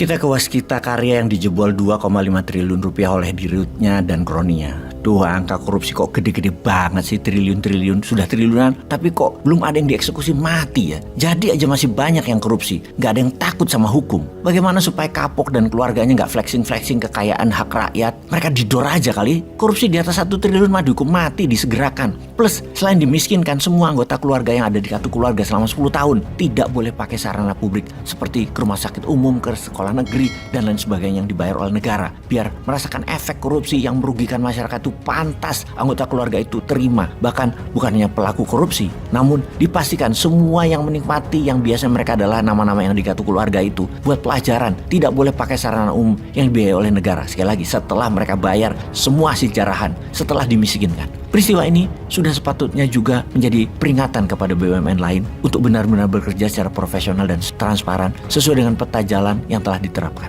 Kita ke Waskita Karya yang dijebol 2,5 triliun rupiah oleh dirutnya dan kroninya. Duh, angka korupsi kok gede-gede banget sih, triliun-triliun, sudah triliunan, tapi kok belum ada yang dieksekusi mati ya. Jadi aja masih banyak yang korupsi, gak ada yang takut sama hukum. Bagaimana supaya Kapok dan keluarganya gak flexing-flexing kekayaan hak rakyat? Mereka didor aja kali. Korupsi di atas 1 triliun mah dihukum mati, disegerakan. Plus, selain dimiskinkan, semua anggota keluarga yang ada di kartu keluarga selama 10 tahun tidak boleh pakai sarana publik seperti ke rumah sakit umum, ke sekolah negeri, dan lain sebagainya yang dibayar oleh negara. Biar merasakan efek korupsi yang merugikan masyarakat itu pantas anggota keluarga itu terima. Bahkan bukan hanya pelaku korupsi, namun dipastikan semua yang menikmati yang biasa mereka adalah nama-nama yang di kartu keluarga itu buat pelajaran. Tidak boleh pakai sarana umum yang dibiayai oleh negara. Sekali lagi, setelah mereka bayar semua hasil jarahan, setelah dimiskinkan. Peristiwa ini sudah sepatutnya juga menjadi peringatan kepada BUMN lain untuk benar-benar bekerja secara profesional dan transparan sesuai dengan peta jalan yang telah diterapkan.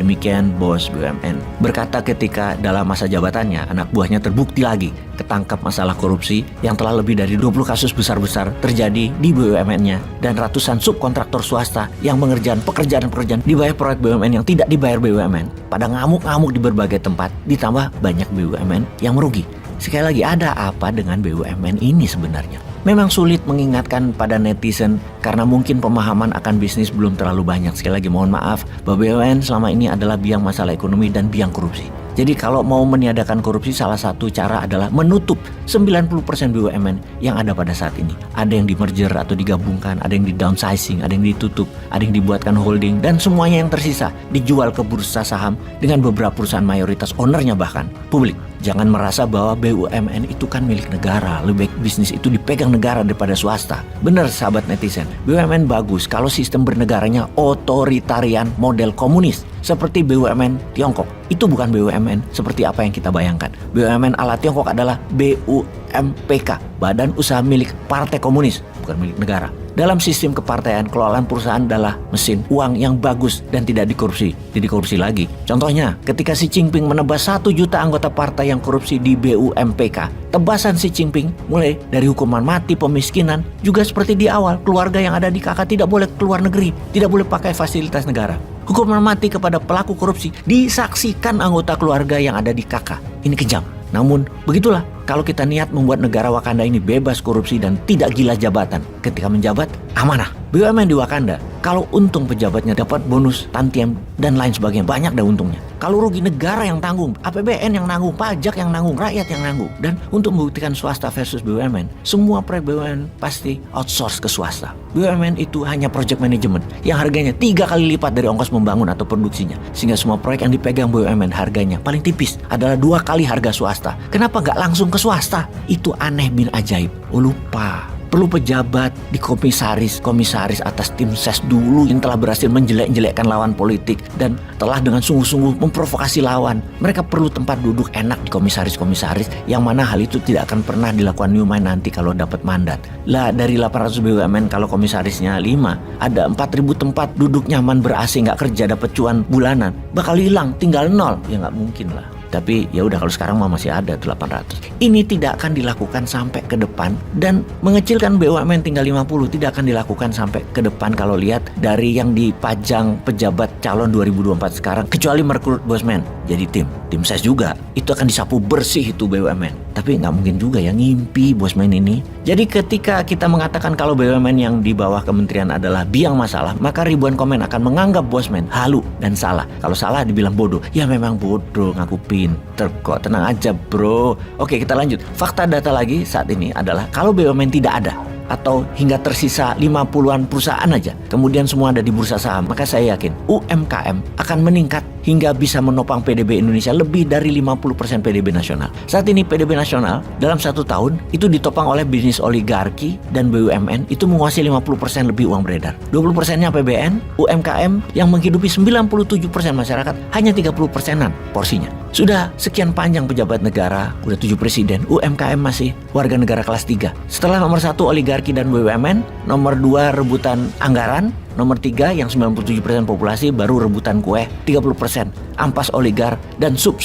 Demikian bos BUMN berkata ketika dalam masa jabatannya anak buahnya terbukti lagi ketangkap masalah korupsi yang telah lebih dari 20 kasus besar-besar terjadi di BUMN-nya dan ratusan subkontraktor swasta yang mengerjakan pekerjaan-pekerjaan dibayar proyek BUMN yang tidak dibayar BUMN. Pada ngamuk-ngamuk di berbagai tempat, ditambah banyak BUMN yang merugi. Sekali lagi, ada apa dengan BUMN ini sebenarnya? Memang sulit mengingatkan pada netizen karena mungkin pemahaman akan bisnis belum terlalu banyak. Sekali lagi mohon maaf bahwa BUMN selama ini adalah biang masalah ekonomi dan biang korupsi. Jadi kalau mau meniadakan korupsi, salah satu cara adalah menutup 90% BUMN yang ada pada saat ini. Ada yang di-merger atau digabungkan, ada yang di-downsizing, ada yang ditutup, ada yang dibuatkan holding, dan semuanya yang tersisa dijual ke bursa saham dengan beberapa perusahaan mayoritas ownernya bahkan publik. Jangan merasa bahwa BUMN itu kan milik negara, lebih baik bisnis itu dipegang negara daripada swasta. Benar sahabat netizen, BUMN bagus kalau sistem bernegaranya otoritarian model komunis seperti BUMN Tiongkok. Itu bukan BUMN seperti apa yang kita bayangkan. BUMN ala Tiongkok adalah BUMPK, Badan Usaha Milik Partai Komunis, bukan milik negara. Dalam sistem kepartaian, kelolaan perusahaan adalah mesin uang yang bagus dan tidak dikorupsi. Jadi korupsi lagi. Contohnya, ketika Xi Jinping menebas 1 juta anggota partai yang korupsi di BUMPK, tebasan Xi Jinping mulai dari hukuman mati, pemiskinan, juga seperti di awal, keluarga yang ada di KK tidak boleh keluar negeri, tidak boleh pakai fasilitas negara. Hukuman mati kepada pelaku korupsi disaksikan anggota keluarga yang ada di KK. Ini kejam. Namun, begitulah kalau kita niat membuat negara Wakanda ini bebas korupsi dan tidak gila jabatan. Ketika menjabat, amanah. BUMN di Wakanda, kalau untung pejabatnya dapat bonus, tantiem, dan lain sebagainya, banyak dah untungnya. Kalau rugi, negara yang tanggung, APBN yang nanggung, pajak yang nanggung, rakyat yang nanggung. Dan untuk membuktikan swasta versus BUMN, semua proyek BUMN pasti outsource ke swasta. BUMN itu hanya project management yang harganya 3 kali lipat dari ongkos membangun atau produksinya. Sehingga semua proyek yang dipegang BUMN harganya paling tipis adalah 2 kali harga swasta. Kenapa nggak langsung ke swasta? Itu aneh bin ajaib. Oh, lupa. Perlu pejabat di komisaris atas tim ses dulu yang telah berhasil menjelek-jelekkan lawan politik dan telah dengan sungguh-sungguh memprovokasi lawan. Mereka perlu tempat duduk enak di komisaris yang mana hal itu tidak akan pernah dilakukan Newman nanti kalau dapat mandat. Lah dari 800 BUMN kalau komisarisnya 5, ada 4.000 tempat duduk nyaman ber-AC nggak kerja dapat cuan bulanan. Bakal hilang, tinggal 0. Ya nggak mungkin lah. Tapi ya udah, kalau sekarang mah masih ada 800. Ini tidak akan dilakukan sampai ke depan, dan mengecilkan BUMN tinggal 50 tidak akan dilakukan sampai ke depan kalau lihat dari yang dipajang pejabat calon 2024 sekarang, kecuali merekrut bosman jadi tim ses juga. Itu akan disapu bersih itu BUMN. Tapi nggak mungkin juga ya ngimpi bosman ini. Jadi ketika kita mengatakan kalau BUMN yang di bawah kementerian adalah biang masalah, maka ribuan komen akan menganggap bosman halu dan salah. Kalau salah dibilang bodoh. Ya memang bodoh, ngaku pinter kok, tenang aja bro. Oke, kita lanjut. Fakta data lagi saat ini adalah kalau BUMN tidak ada atau hingga tersisa 50-an perusahaan aja, kemudian semua ada di bursa saham, maka saya yakin UMKM akan meningkat hingga bisa menopang PDB Indonesia lebih dari 50% PDB nasional. Saat ini PDB nasional dalam 1 tahun itu ditopang oleh bisnis oligarki dan BUMN itu menguasai 50% lebih uang beredar. 20%-nya APBN, UMKM yang menghidupi 97% masyarakat hanya 30%-an porsinya. Sudah sekian panjang pejabat negara, udah 7 presiden, UMKM masih warga negara kelas 3. Setelah nomor 1 oligarki dan BUMN, nomor 2 rebutan anggaran, nomor 3 yang 97% populasi baru rebutan kue 30%, ampas oligar dan sub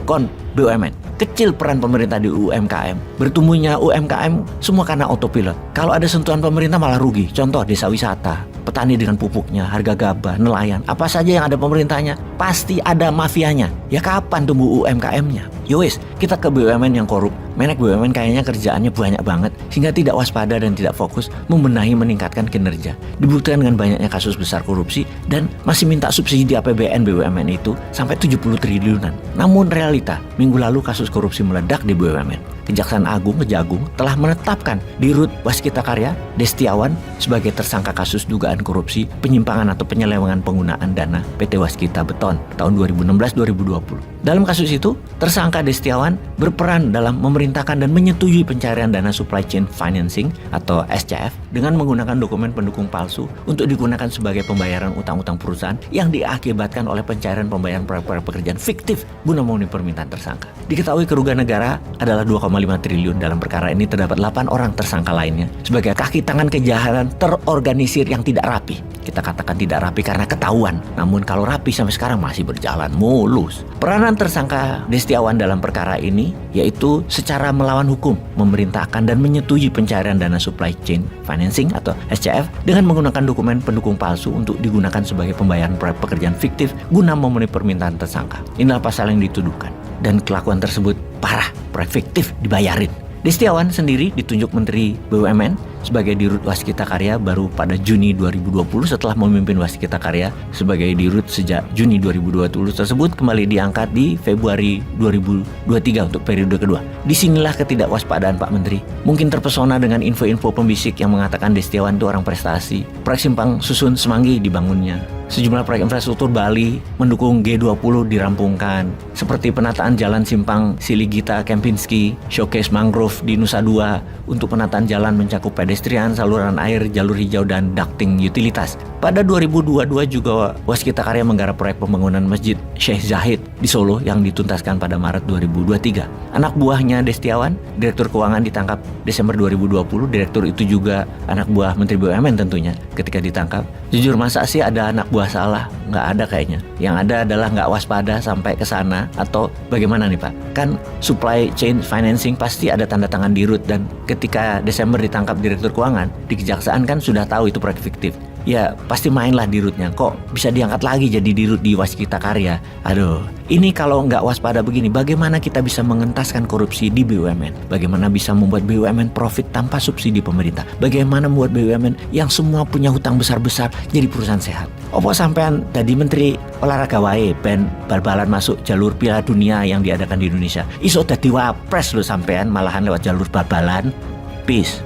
kon BUMN. Kecil peran pemerintah di UMKM. Bertumbuhnya UMKM semua karena autopilot. Kalau ada sentuhan pemerintah malah rugi. Contoh desa wisata, petani dengan pupuknya, harga gabah, nelayan, apa saja yang ada pemerintahnya, pasti ada mafianya. Ya kapan tumbuh UMKM-nya? Yowes, kita ke BUMN yang korup. Menek BUMN kayaknya kerjaannya banyak banget, sehingga tidak waspada dan tidak fokus membenahi meningkatkan kinerja. Dibuktikan dengan banyaknya kasus besar korupsi dan masih minta subsidi APBN BUMN itu sampai 70 triliunan. Namun realita, minggu lalu kasus korupsi meledak di BUMN. Kejaksaan Agung Kejagung telah menetapkan Dirut Waskita Karya Destiawan sebagai tersangka kasus dugaan korupsi, penyimpangan atau penyelewengan penggunaan dana PT Waskita Beton tahun 2016-2020. Dalam kasus itu, tersangka Destiawan berperan dalam memerintahkan dan menyetujui pencarian dana supply chain financing atau SCF dengan menggunakan dokumen pendukung palsu untuk digunakan sebagai pembayaran utang-utang perusahaan yang diakibatkan oleh pencairan pembayaran proyek-proyek pekerjaan fiktif guna memenuhi permintaan tersangka. Diketahui kerugian negara adalah 2,5 triliun. Dalam perkara ini terdapat 8 orang tersangka lainnya sebagai kaki tangan kejahatan terorganisir yang tidak rapi. Kita katakan tidak rapi karena ketahuan, namun kalau rapi sampai sekarang masih berjalan mulus. Peranan tersangka Destiawan dalam perkara ini yaitu secara melawan hukum, memerintahkan dan menyetujui pencairan dana supply chain financing atau SCF dengan menggunakan dokumen pendukung palsu untuk digunakan sebagai pembayaran proyek pekerjaan fiktif guna memenuhi permintaan tersangka. Inilah pasal yang dituduhkan dan kelakuan tersebut parah, proyek fiktif dibayarin. Destiawan sendiri ditunjuk Menteri BUMN sebagai Dirut Waskita Karya baru pada Juni 2020 setelah memimpin Waskita Karya sebagai Dirut sejak Juni 2020 tersebut kembali diangkat di Februari 2023 untuk periode kedua. Disinilah ketidakwaspadaan Pak Menteri. Mungkin terpesona dengan info-info pembisik yang mengatakan Destiawan itu orang prestasi. Proyek Simpang Susun Semanggi dibangunnya. Sejumlah proyek infrastruktur Bali mendukung G20 dirampungkan, seperti penataan jalan Simpang Siligita Kempinski, showcase mangrove di Nusa Dua untuk penataan jalan mencakup pedestrian, saluran air, jalur hijau, dan ducting utilitas. Pada 2022 juga Waskita Karya menggarap proyek pembangunan Masjid Syekh Zahid di Solo yang dituntaskan pada Maret 2023. Anak buahnya Destiawan, Direktur Keuangan ditangkap Desember 2020. Direktur itu juga anak buah Menteri BUMN tentunya ketika ditangkap. Jujur masa sih ada anak buah salah? Nggak ada kayaknya. Yang ada adalah nggak waspada sampai ke sana atau bagaimana nih Pak? Kan supply chain financing pasti ada tanda tangan Dirut dan ketika Desember ditangkap Direktur Keuangan, di Kejaksaan kan sudah tahu itu proyek fiktif. Ya pasti mainlah Dirutnya, kok bisa diangkat lagi jadi Dirut di Waskita Karya. Aduh, ini kalau nggak waspada begini, bagaimana kita bisa mengentaskan korupsi di BUMN? Bagaimana bisa membuat BUMN profit tanpa subsidi pemerintah? Bagaimana membuat BUMN yang semua punya hutang besar-besar jadi perusahaan sehat? Opo sampean tadi Menteri Olahraga wae ben bal-balan masuk jalur Piala Dunia yang diadakan di Indonesia. Iso dadi wapres lo sampean malahan lewat jalur bal-balan. Peace.